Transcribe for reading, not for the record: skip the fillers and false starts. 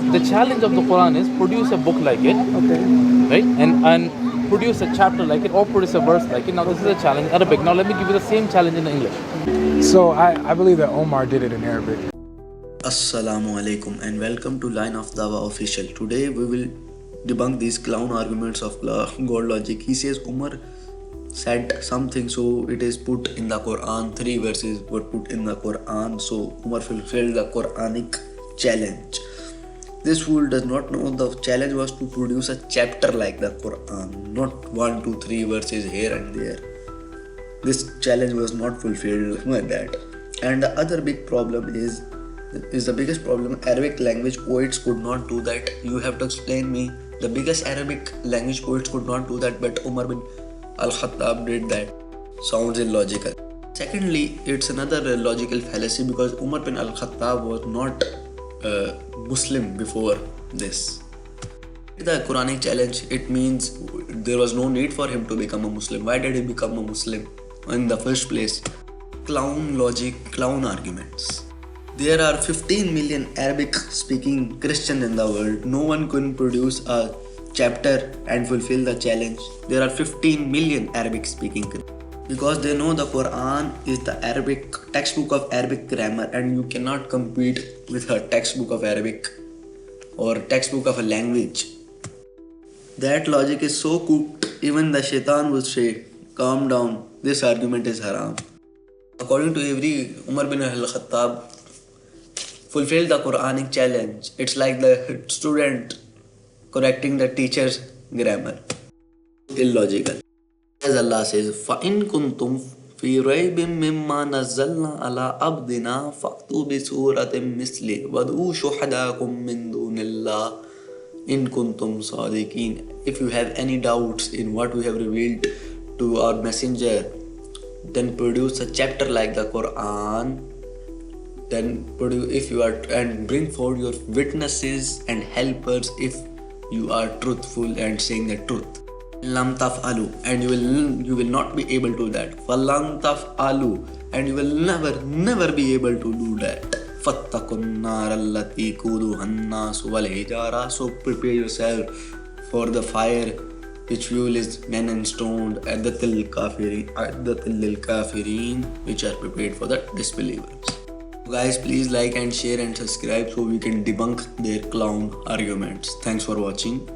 The challenge of the Quran is produce a book like it, Okay. right? And produce a chapter like it or produce a verse like it. Now this is a challenge Arabic. Now let me give you the same challenge in English. So I believe that Omar did it in Arabic. Assalamu alaikum and welcome to Line of Dawa Official. Today we will debunk these clown arguments of God logic. He says Umar said something, so it is put in the Quran. 3 verses were put in the Quran, so Umar fulfilled the Quranic challenge. This fool does not know the challenge was to produce a chapter like the Quran, not 1, 2, 3 verses here and there. This challenge was not fulfilled like that. And the other big problem is the biggest problem. Arabic language poets could not do that. You have to explain me. The biggest Arabic language poets could not do that, but Umar bin Al-Khattab did that. Sounds illogical. Secondly, it's another logical fallacy because Umar bin Al-Khattab was not Muslim before this. The Quranic challenge, it means there was no need for him to become a Muslim. Why did he become a Muslim in the first place? Clown logic, clown arguments. There are 15 million Arabic speaking Christians in the world. No one can produce a chapter and fulfill the challenge. There are 15 million Arabic speaking Christians. Because they know the Quran is the Arabic textbook of Arabic grammar, and you cannot compete with a textbook of Arabic or textbook of a language. That logic is so cooked, even the shaitan will say, calm down, this argument is haram. According to every, Umar bin al-Khattab fulfilled the Quranic challenge. It's like the student correcting the teacher's grammar. Illogical. As Allah says, فَإِن كُنْتُمْ فِي رَيْبٍ مِّمَّا نَزَّلْنَا عَلَىٰ عَبْدِنَا فَأْتُوا بِسُورَةٍ مِّثْلِهِ وَادْعُوا شُهَدَاءَكُم مِّن دُونِ اللَّهِ إِن كُنْتُمْ صَادِقِينَ. If you have any doubts in what we have revealed to our messenger, then produce a chapter like the Quran. Then produce if you are, and bring forward your witnesses and helpers if you are truthful and saying the truth. Lam taf'alu, and you will not be able to do that. Falam taf'alu, and you will never be able to do that. Fattakun nar allati kuduhan nas wal hijara. So prepare yourself for the fire which fuel is men and stone, addatil lil kafirin, which are prepared for the disbelievers. Guys, please like and share and subscribe so we can debunk their clown arguments. Thanks for watching.